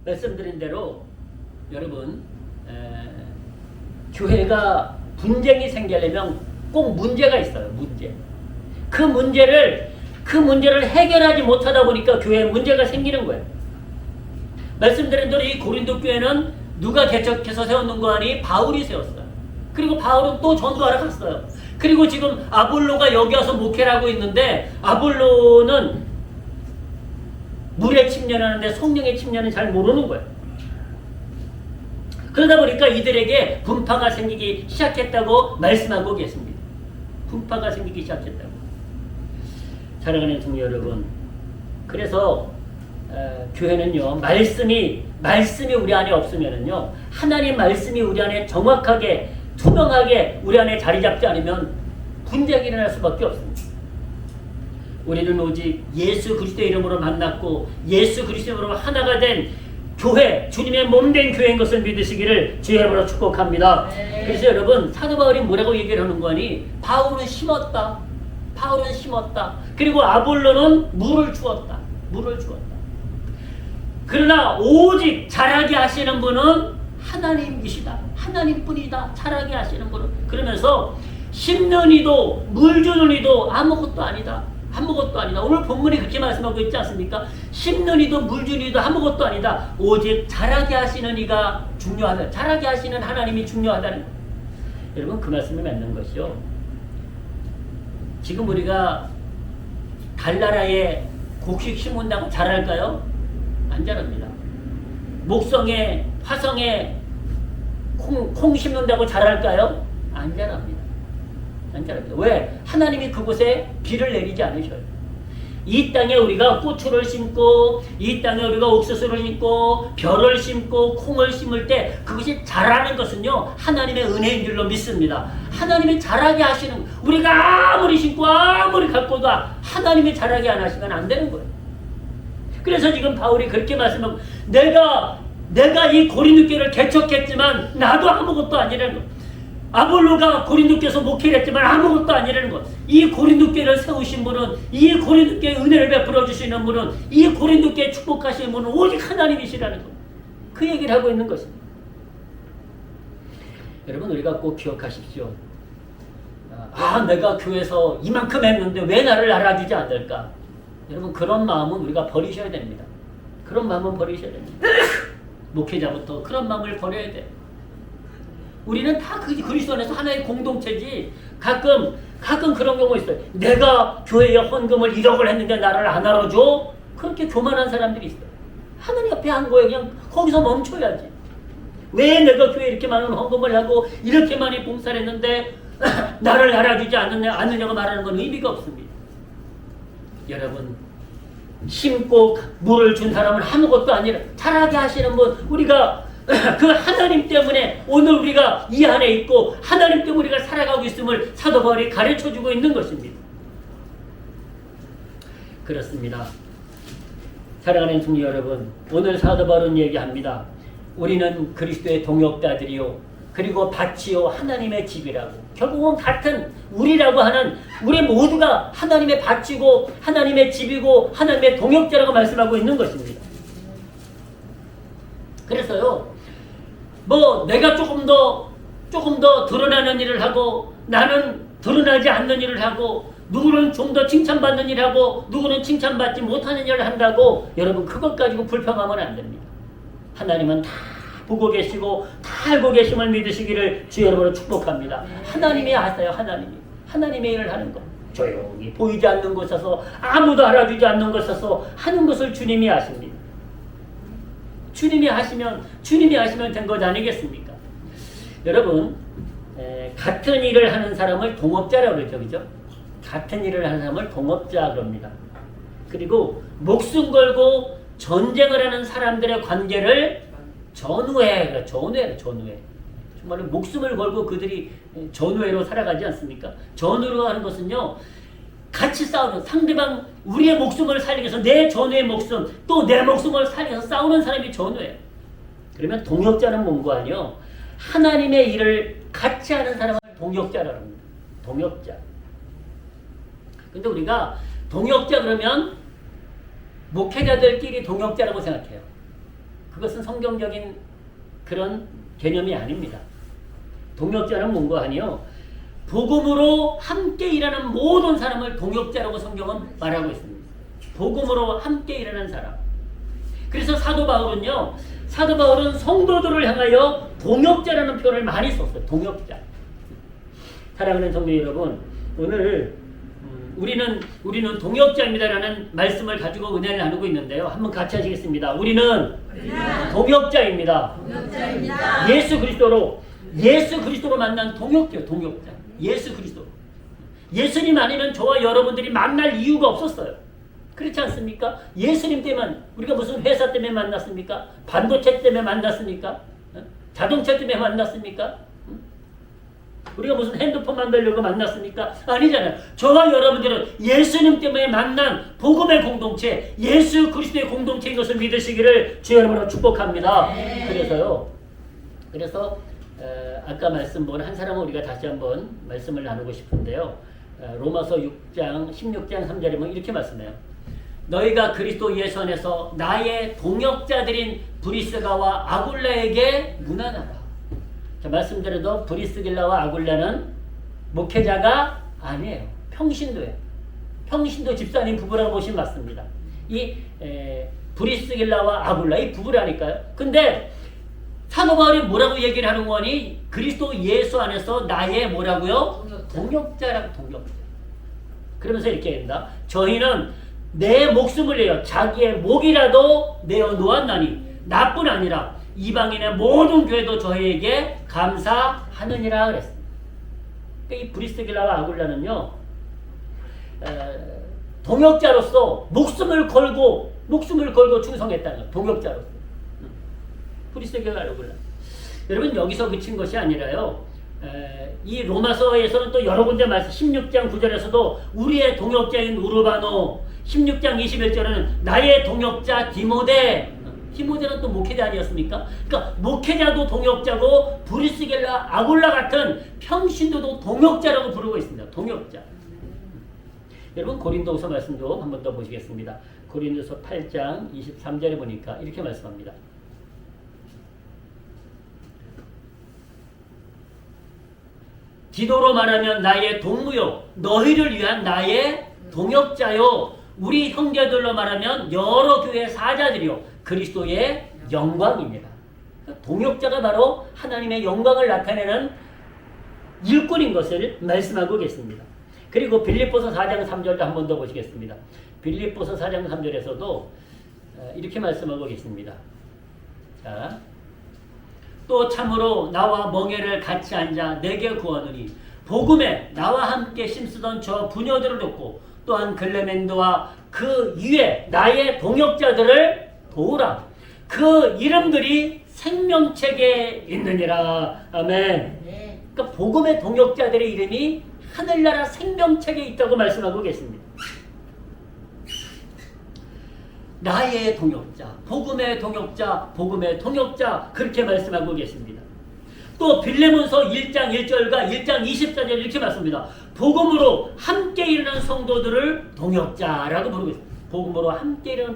말씀드린 대로 여러분 교회가 분쟁이 생기려면 꼭 문제가 있어요. 문제. 그 문제를 해결하지 못하다 보니까 교회에 문제가 생기는 거예요. 말씀드린 대로 이 고린도 교회는 누가 개척해서 세웠는 거 아니? 바울이 세웠어요. 그리고 바울은 또 전도하러 갔어요. 그리고 지금 아볼로가 여기 와서 목회를 하고 있는데 아볼로는 물에 침략하는데 성령의 침략은 잘 모르는 거예요. 그러다 보니까 이들에게 분파가 생기기 시작했다고 말씀하고 계십니다. 분파가 생기기 시작했다고. 사랑하는 성도 여러분, 그래서 교회는요, 말씀이 우리 안에 없으면은요, 하나님 말씀이 우리 안에 정확하게 투명하게 우리 안에 자리 잡지 않으면 분쟁이 일어날 수밖에 없습니다. 우리는 오직 예수 그리스도의 이름으로 만났고 예수 그리스도의 이름으로 하나가 된 교회, 주님의 몸된 교회인 것을 믿으시기를 주의 이름으로 축복합니다. 네. 그래서 여러분, 사도 바울이 뭐라고 얘기를 하는 거니? 바울은 심었다. 그리고 아볼로는 물을 주었다. 그러나 오직 자라게 하시는 분은 하나님이시다. 하나님뿐이다. 자라게 하시는 분은. 그러면서 심는 이도 물 주는 이도 아무것도 아니다. 오늘 본문이 그렇게 말씀하고 있지 않습니까? 심는 이도 물 주는 이도 아무것도 아니다. 오직 자라게 하시는 이가 중요하다. 자라게 하시는 하나님이 중요하다는 거예요. 여러분, 그 말씀을 맺는 것이요. 지금 우리가 달나라에 곡식 심은다고 자랄까요? 안 자랍니다. 목성에, 화성에 콩 심는다고 자랄까요? 안 자랍니다. 왜? 하나님이 그곳에 비를 내리지 않으셔요. 이 땅에 우리가 고추를 심고, 이 땅에 우리가 옥수수를 심고, 벼를 심고, 콩을 심을 때 그것이 자라는 것은요, 하나님의 은혜인 줄로 믿습니다. 하나님이 자라게 하시는, 우리가 아무리 심고 아무리 가꿔도 하나님이 자라게 안 하시면 안 되는 거예요. 그래서 지금 바울이 그렇게 말씀하고, 내가 이 고린도 교회를 개척했지만 나도 아무것도 아니라는 것. 아볼로가 고린도 교회에서 목회를 했지만 아무것도 아니라는 것. 이 고린도 교회를 세우신 분은, 이 고린도 교회에 은혜를 베풀어 주시는 분은, 이 고린도 교회에 축복하시는 분은 오직 하나님이시라는 것. 그 얘기를 하고 있는 것입니다. 여러분, 우리가 꼭 기억하십시오. 내가 교회에서 이만큼 했는데 왜 나를 알아주지 않을까? 여러분, 그런 마음은 우리가 버리셔야 됩니다. 그런 마음은 버리셔야 됩니다. 목회자부터 그런 마음을 버려야 돼요. 우리는 다 그리스도 안에서 하나의 공동체지. 가끔 그런 경우 있어요. 내가 교회에 헌금을 1억을 했는데 나를 안 알아줘? 그렇게 교만한 사람들이 있어요. 하나님 앞에 한 거에 그냥 거기서 멈춰야지. 왜 내가 교회에 이렇게 많은 헌금을 하고 이렇게 많이 봉사를 했는데 나를 알아주지 않느냐고 말하는 건 의미가 없습니다. 여러분, 심고 물을 준 사람은 아무것도 아니라 자라게 하시는 분, 우리가 그 하나님 때문에 오늘 우리가 이 안에 있고 하나님 때문에 우리가 살아가고 있음을 사도 바울이 가르쳐주고 있는 것입니다. 그렇습니다. 사랑하는 성도 여러분, 오늘 사도 바울은 얘기합니다. 우리는 그리스도의 동역자들이요, 그리고 밭이요 하나님의 집이라고. 결국은 같은 우리라고 하는, 우리 모두가 하나님의 밭이고 하나님의 집이고 하나님의 동역자라고 말씀하고 있는 것입니다. 그래서요, 내가 조금 더 드러나는 일을 하고 나는 드러나지 않는 일을 하고, 누구는 좀 더 칭찬받는 일을 하고 누구는 칭찬받지 못하는 일을 한다고 여러분 그것 가지고 불평하면 안 됩니다. 하나님은 다 보고 계시고 다 알고 계심을 믿으시기를 주 여러분을 축복합니다. 하나님이 아세요. 하나님의 일을 하는 것. 조용히 보이지 않는 곳에서, 아무도 알아주지 않는 곳에서 하는 것을 주님이 아십니다. 주님이 하시면 된 것 아니겠습니까? 여러분, 같은 일을 하는 사람을 동업자라고 그러죠. 그죠? 같은 일을 하는 사람을 동업자 그럽니다. 그리고 목숨 걸고 전쟁을 하는 사람들의 관계를 전우회. 정말 목숨을 걸고 그들이 전우회로 살아가지 않습니까? 전우로 하는 것은요, 같이 싸우는, 상대방 우리의 목숨을 살리기 위해서 내 전우의 목숨, 또 내 목숨을 살리기 위해서 싸우는 사람이 전우예요. 그러면 동역자는 뭔가 아니요, 하나님의 일을 같이 하는 사람을 동역자라고 합니다. 동역자. 근데 우리가 동역자 그러면 목회자들끼리 동역자라고 생각해요. 그것은 성경적인 그런 개념이 아닙니다. 동역자는 뭔가 하니요, 복음으로 함께 일하는 모든 사람을 동역자라고 성경은 말하고 있습니다. 복음으로 함께 일하는 사람. 그래서 사도 바울은 성도들을 향하여 동역자라는 표현을 많이 썼어요. 동역자. 사랑하는 성도 여러분, 오늘 우리는 동역자입니다라는 말씀을 가지고 은혜를 나누고 있는데요. 한번 같이 하시겠습니다. 우리는 동역자입니다. 예수 그리스도로 만난 동역자. 예수 그리스도. 예수님 아니면 저와 여러분들이 만날 이유가 없었어요. 그렇지 않습니까? 예수님 때문에 우리가 무슨 회사 때문에 만났습니까? 반도체 때문에 만났습니까? 자동차 때문에 만났습니까? 우리가 무슨 핸드폰 만들려고 만났습니까? 아니잖아요. 저와 여러분들은 예수님 때문에 만난 복음의 공동체, 예수 그리스도의 공동체인 것을 믿으시기를 주 여러분으로 축복합니다. 그래서 아까 말씀 본 한 사람은 우리가 다시 한번 말씀을 나누고 싶은데요. 로마서 6장 16장 3절에 보면 이렇게 말씀해요. 너희가 그리스도 예수 안에서 나의 동역자들인 브리스가와 아굴라에게 문안하라. 자, 말씀드려도 브리스길라와 아굴라는 목회자가 아니에요. 평신도예요. 평신도 집사님 부부라고 보시면 맞습니다. 이 브리스길라와 아굴라 이 부부라니까요. 근데 사도 바울이 뭐라고 얘기를 하는 거니? 그리스도 예수 안에서 나의 뭐라고요? 동역자라고. 동역자. 그러면서 이렇게 합니다. 저희는 내 목숨을 내어 자기의 목이라도 내어 놓았나니 나뿐 아니라 이방인의 모든 교회도 저희에게 감사하느니라 그랬습니다. 그러니까 이 브리스길라와 아굴라는요, 동역자로서 목숨을 걸고 충성했다는 거예요. 동역자로서. 브리스길라와 아굴라. 여러분 여기서 그친 것이 아니라요. 이 로마서에서는 또 여러 군데 말씀 16장 9절에서도 우리의 동역자인 우르바노, 16장 21절에는 나의 동역자 디모데는 또 목회자 아니었습니까? 그러니까 목회자도 동역자고 브리스길라 아굴라 같은 평신도도 동역자라고 부르고 있습니다. 동역자. 여러분 고린도후서 말씀도 한 번 더 보시겠습니다. 고린도서 8장 23절에 보니까 이렇게 말씀합니다. 디도로 말하면 나의 동무요 너희를 위한 나의 동역자요 우리 형제들로 말하면 여러 교회 사자들이요 그리스도의 영광입니다. 동역자가 바로 하나님의 영광을 나타내는 일꾼인 것을 말씀하고 계십니다. 그리고 빌립보서 4장 3절도 한 번 더 보시겠습니다. 빌립보서 4장 3절에서도 이렇게 말씀하고 계십니다. 자, 또 참으로 나와 멍에를 같이 앉아 내게 구하노니 복음에 나와 함께 심쓰던 저 부녀들을 돕고 또한 글레멘도와 그 위에 나의 동역자들을 도우라. 그 이름들이 생명책에 있느니라. 아멘. 그러니까 복음의 동역자들의 이름이 하늘나라 생명책에 있다고 말씀하고 계십니다. 나의 동역자, 복음의 동역자 그렇게 말씀하고 계십니다. 또 빌레몬서 1장 1절과 1장 24절 이렇게 말씀합니다. 복음으로 함께 일하는 성도들을 동역자라고 부르고 있습니다. 복음으로 함께 일하는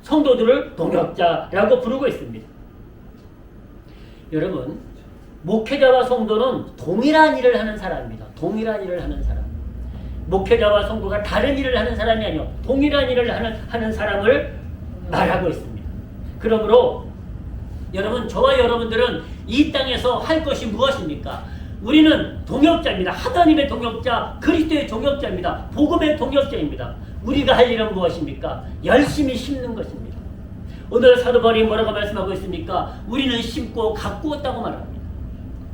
성도들을 동역자라고 부르고 있습니다. 여러분, 목회자와 성도는 동일한 일을 하는 사람입니다. 동일한 일을 하는 사람. 목회자와 성도가 다른 일을 하는 사람이 아니요 동일한 일을 하는 사람을 말하고 있습니다. 그러므로 여러분 저와 여러분들은 이 땅에서 할 것이 무엇입니까? 우리는 동역자입니다. 하나님의 동역자, 그리스도의 동역자입니다. 복음의 동역자입니다. 우리가 할 일은 무엇입니까? 열심히 심는 것입니다. 오늘 사도 바울이 뭐라고 말씀하고 있습니까? 우리는 심고 가꾸었다고 말합니다.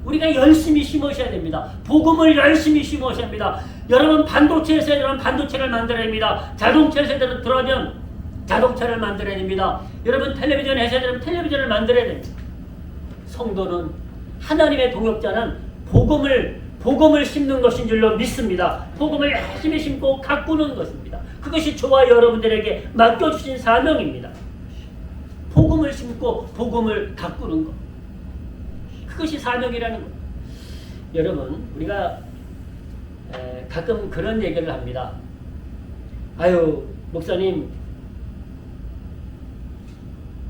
우리가 열심히 심으셔야 됩니다. 복음을 열심히 심으셔야 합니다. 여러분 반도체에서 여러분 반도체를 만들어야 됩니다. 자동차에서 들어가면 자동차를 만들어야 됩니다. 여러분 텔레비전에서 여러분 텔레비전을 만들어야 됩니다. 성도는 하나님의 동역자는 복음을 심는 것인 줄로 믿습니다. 복음을 열심히 심고 가꾸는 것입니다. 그것이 저와 여러분들에게 맡겨주신 사명입니다. 복음을 심고 복음을 가꾸는 것. 그것이 사명이라는 것. 여러분 우리가 가끔 그런 얘기를 합니다. 아유 목사님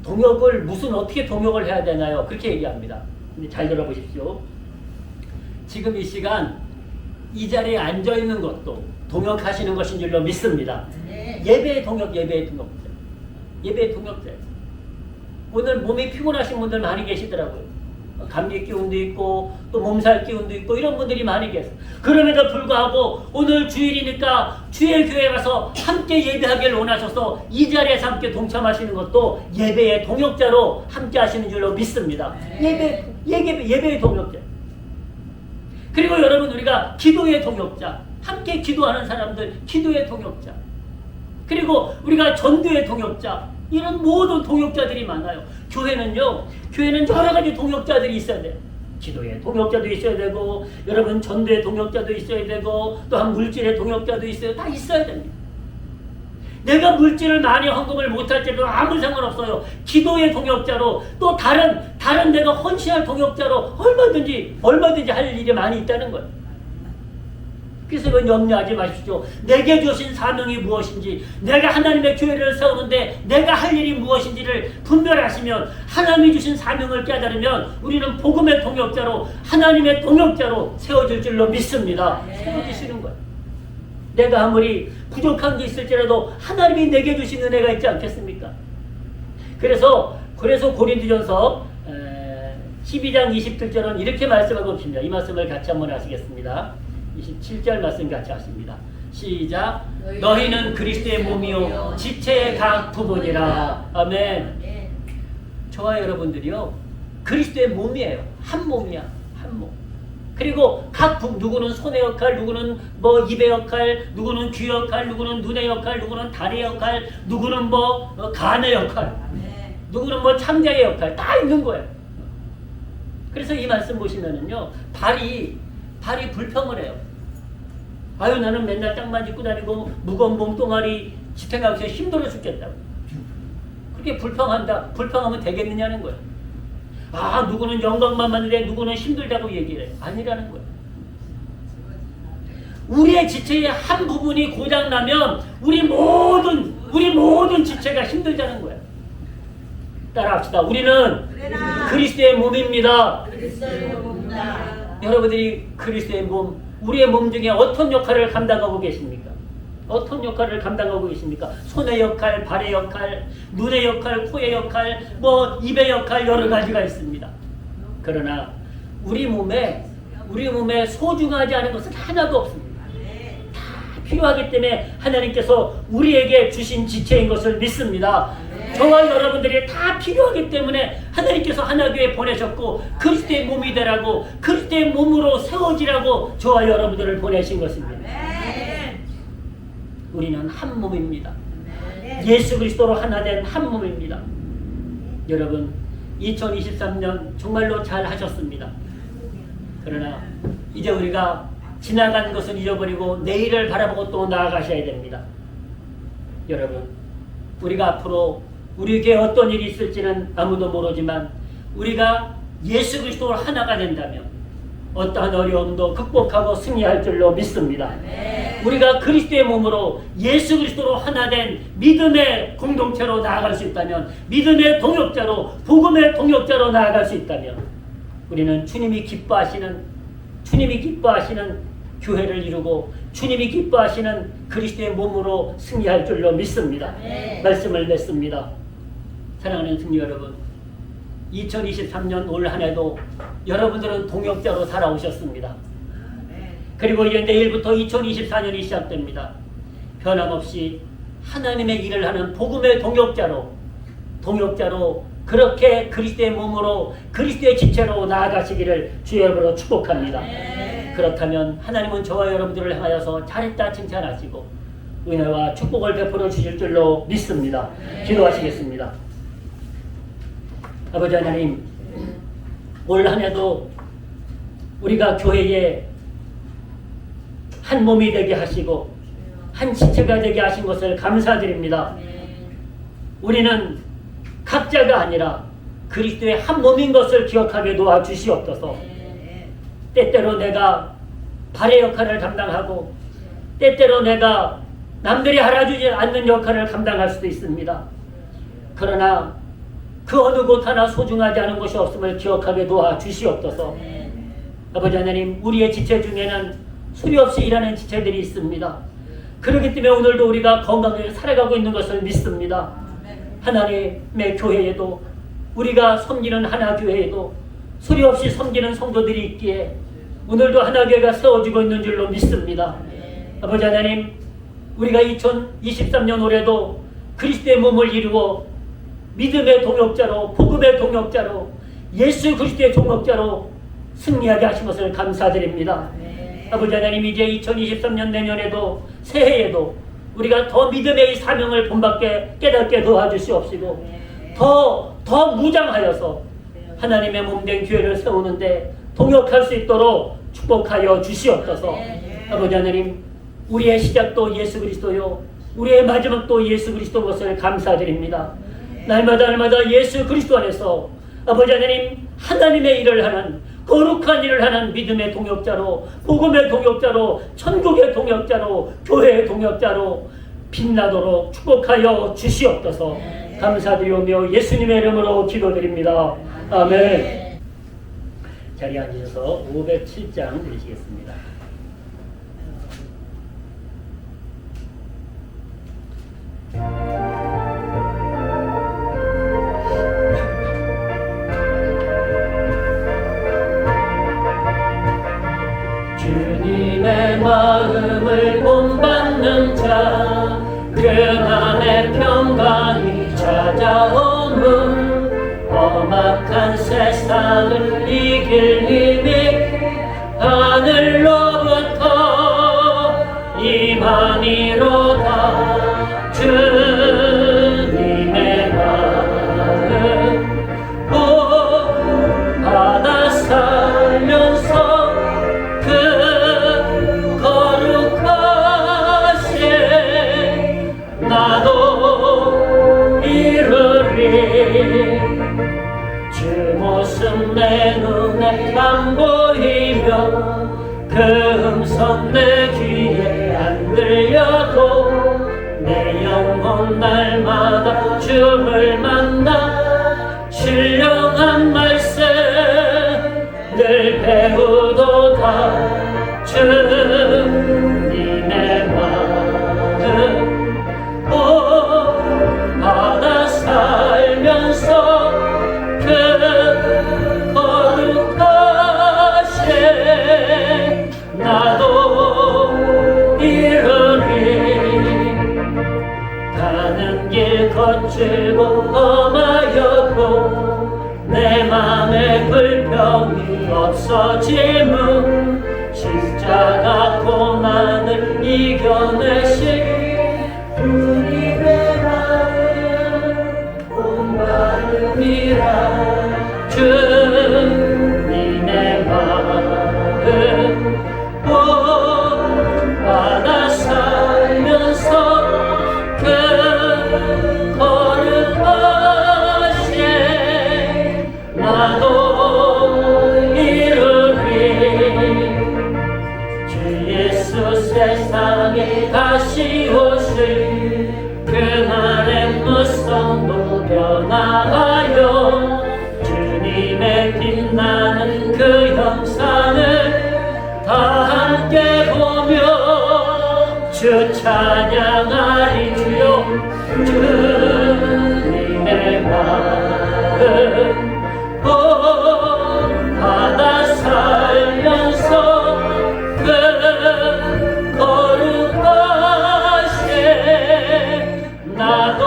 동역을 어떻게 동역을 해야 되나요? 그렇게 얘기합니다. 근데 잘 들어보십시오. 지금 이 시간 이 자리에 앉아 있는 것도 동역하시는 것인 줄로 믿습니다. 예배의 동역자. 오늘 몸이 피곤하신 분들 많이 계시더라고요. 감기 기운도 있고 또 몸살 기운도 있고 이런 분들이 많이 계세요. 그럼에도 불구하고 오늘 주일이니까 주일 교회 가서 함께 예배하기를 원하셔서 이 자리에서 함께 동참하시는 것도 예배의 동역자로 함께 하시는 줄로 믿습니다. 예배의 동역자. 그리고 여러분, 우리가 기도의 동역자, 함께 기도하는 사람들 기도의 동역자, 그리고 우리가 전도의 동역자, 이런 모든 동역자들이 많아요. 교회는 여러 가지 동역자들이 있어야 돼요. 기도의 동역자도 있어야 되고, 여러분 전도의 동역자도 있어야 되고, 또한 물질의 동역자도 있어요. 다 있어야 됩니다. 내가 물질을 많이 헌금을 못할지도 아무 상관없어요. 기도의 동역자로, 또 다른 내가 헌신할 동역자로 얼마든지 할 일이 많이 있다는 거예요. 그래서 그건 염려하지 마십시오. 내게 주신 사명이 무엇인지, 내가 하나님의 교회를 세우는데 내가 할 일이 무엇인지를 분별하시면, 하나님이 주신 사명을 깨달으면 우리는 복음의 동역자로, 하나님의 동역자로 세워질 줄로 믿습니다. 세워지시는 거예요. 내가 아무리 부족한 게 있을지라도 하나님이 내게 주신 은혜가 있지 않겠습니까? 그래서 고린도전서 12장 27절은 이렇게 말씀하고 있습니다. 이 말씀을 같이 한번 하시겠습니다. 27절 말씀 같이 하십니다. 시작. 너희는 그리스도의 몸이요 지체의 각 부분이라. 아멘. 저와 여러분들이요 그리스도의 몸이에요. 한 몸이야. 한 몸. 그리고 누구는 손의 역할, 누구는 입의 역할, 누구는 귀 역할, 누구는 눈의 역할, 누구는 다리 역할, 누구는 간의 역할, 누구는 창자의 역할, 다 있는 거예요. 그래서 이 말씀 보시면은요, 발이 불평을 해요. 아유, 나는 맨날 땅만 짚고 다니고 무거운 몸뚱아리 지탱하기서 힘들어 죽겠다고. 그렇게 불평하면 되겠느냐는 거예요. 누구는 영광만 받는데 누구는 힘들다고 얘기를 해요. 아니라는 거예요. 우리의 지체의 한 부분이 고장나면 우리 모든 지체가 힘들다는 거예요. 따라합시다. 우리는 그리스도의 몸입니다. 여러분들이 그리스도의 몸, 우리의 몸 중에 어떤 역할을 감당하고 계십니까? 어떤 역할을 감당하고 계십니까? 손의 역할, 발의 역할, 눈의 역할, 코의 역할, 입의 역할, 여러 가지가 있습니다. 그러나 우리 몸에 소중하지 않은 것은 하나도 없습니다. 다 필요하기 때문에 하나님께서 우리에게 주신 지체인 것을 믿습니다. 저와 여러분들이 다 필요하기 때문에 하나님께서 하나교회 보내셨고, 그리스도의 몸이 되라고, 그리스도의 몸으로 세워지라고 저와 여러분들을 보내신 것입니다. 우리는 한 몸입니다. 예수 그리스도로 하나 된 한 몸입니다. 여러분, 2023년 정말로 잘 하셨습니다. 그러나 이제 우리가 지나간 것은 잊어버리고 내일을 바라보고 또 나아가셔야 됩니다. 여러분, 우리가 앞으로 우리에게 어떤 일이 있을지는 아무도 모르지만, 우리가 예수 그리스도로 하나가 된다면 어떠한 어려움도 극복하고 승리할 줄로 믿습니다. 우리가 그리스도의 몸으로 예수 그리스도로 하나 된 믿음의 공동체로 나아갈 수 있다면, 믿음의 동역자로, 복음의 동역자로 나아갈 수 있다면, 우리는 주님이 기뻐하시는 교회를 이루고 주님이 기뻐하시는 그리스도의 몸으로 승리할 줄로 믿습니다. 말씀을 맺습니다. 사랑하는 승리 여러분, 2023년 올 한 해도 여러분들은 동역자로 살아오셨습니다. 그리고 이제 내일부터 2024년이 시작됩니다. 변함없이 하나님의 일을 하는 복음의 동역자로 그렇게 그리스도의 몸으로, 그리스도의 지체로 나아가시기를 주의 이름으로 축복합니다. 그렇다면 하나님은 저와 여러분들을 향하여서 잘했다 칭찬하시고 은혜와 축복을 베풀어 주실 줄로 믿습니다. 기도하시겠습니다. 아버지 하나님, 올 한 해도 우리가 교회에 한 몸이 되게 하시고 한 지체가 되게 하신 것을 감사드립니다. 우리는 각자가 아니라 그리스도의 한 몸인 것을 기억하게 도와주시옵소서. 때때로 내가 발의 역할을 감당하고, 때때로 내가 남들이 알아주지 않는 역할을 감당할 수도 있습니다. 그러나 그 어느 곳 하나 소중하지 않은 것이 없음을 기억하게 도와주시옵소서. 아버지 하나님, 우리의 지체 중에는 소리 없이 일하는 지체들이 있습니다. 그렇기 때문에 오늘도 우리가 건강하게 살아가고 있는 것을 믿습니다. 하나님의 교회에도, 우리가 섬기는 하나교회에도 소리 없이 섬기는 성도들이 있기에 오늘도 하나교회가 세워지고 있는 줄로 믿습니다. 아버지 하나님, 우리가 2023년 올해도 그리스도의 몸을 이루어 믿음의 동역자로, 복음의 동역자로, 예수 그리스도의 동역자로 승리하게 하신 것을 감사드립니다. 아버지 하나님, 이제 2023년 내년에도, 새해에도 우리가 더 믿음의 사명을 본받게 깨닫게 도와주시옵시고, 더 무장하여서 하나님의 몸된 교회를 세우는데 동역할 수 있도록 축복하여 주시옵소서. 아버지 하나님, 우리의 시작도 예수 그리스도요, 우리의 마지막도 예수 그리스도 것을 감사드립니다. 날마다 예수 그리스도 안에서 아버지 하나님, 하나님의 일을 하는, 거룩한 일을 하는 믿음의 동역자로, 복음의 동역자로, 천국의 동역자로, 교회의 동역자로 빛나도록 축복하여 주시옵소서. 감사드리오며 예수님의 이름으로 기도드립니다. 아멘. 자리에 앉으셔서 507장 드리시겠습니다. 주님의 마음을 본받는 자, 그 안에 평강이 찾아오는 험악한 세상을 이길 힘이 하늘로부터 임하니로다. 주님의 마음 본받아 살면서 나도 이루리. 주 모습 내 눈에 안 보이며 그 음성 내 귀에 안 들려도 내 영혼 날마다 주를 만나 신령한 말씀 늘 배우도다. 주님의 마음 받아 살면서 그 거룩하신 나도 이루리. 가는 길 거칠고 험하여도 내 맘에 불평이 없어짐은 십자가 고난을 이겨내신 주님의 마음 본받음이라. 주님의 마음 본받아 살면서 그 거룩하신 나도 이루리. 주 예수 세상에 다시 오실 그날의 무성도 변화하여 주님의 빛나는 그 형상을 다 함께 보며 주 찬양하리. 주여, 주님의 마음 본받아 살면서 그 거룩하신 나도